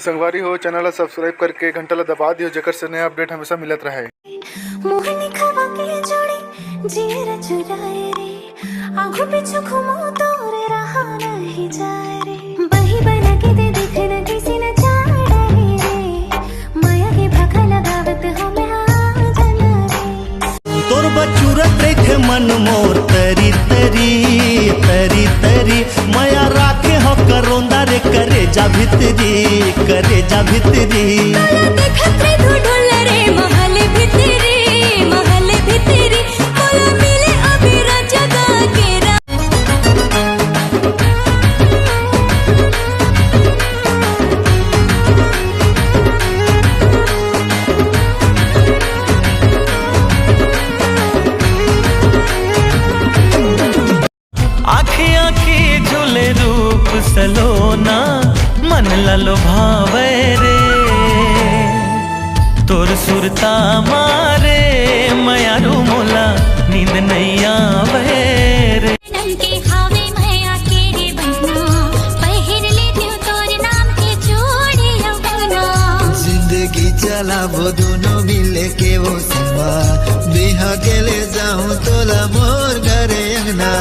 संगवारी हो चैनल ला सब्सक्राइब करके घंटा ला दबा दियो जेकर से नया अपडेट हमेशा मिलत रहे। मोहनी खवा के जोड़ी जीरा चुराए रे आंखों पीछे घूमो तोरे रहा नहीं जाए रे बही बना के दे देख न किसी न चाड़ा रे माया के भाखा लगावत हमें आ जाना रे तोर बचूरत देखे मन मोर तरी तरी तरी तरी माया राखे हो करोंदा रे करे जा भितरी देखत रे तू ढोल रे महल भितरी मोला मिले अभी राजा गा के आँखी आँखी झूले रूप सलोना मन ललो भावे रे तोर सुरता मारे मयारू मोला नींद नहीं आवे रे के हावे मैया के रे बहना पहिर ले दियो तोर नाम के जोड़ी अपना जिंदगी चला वो दोनों मिले के वो सिवा बिहा के ले जाऊं तोला मोर घरे अंगना।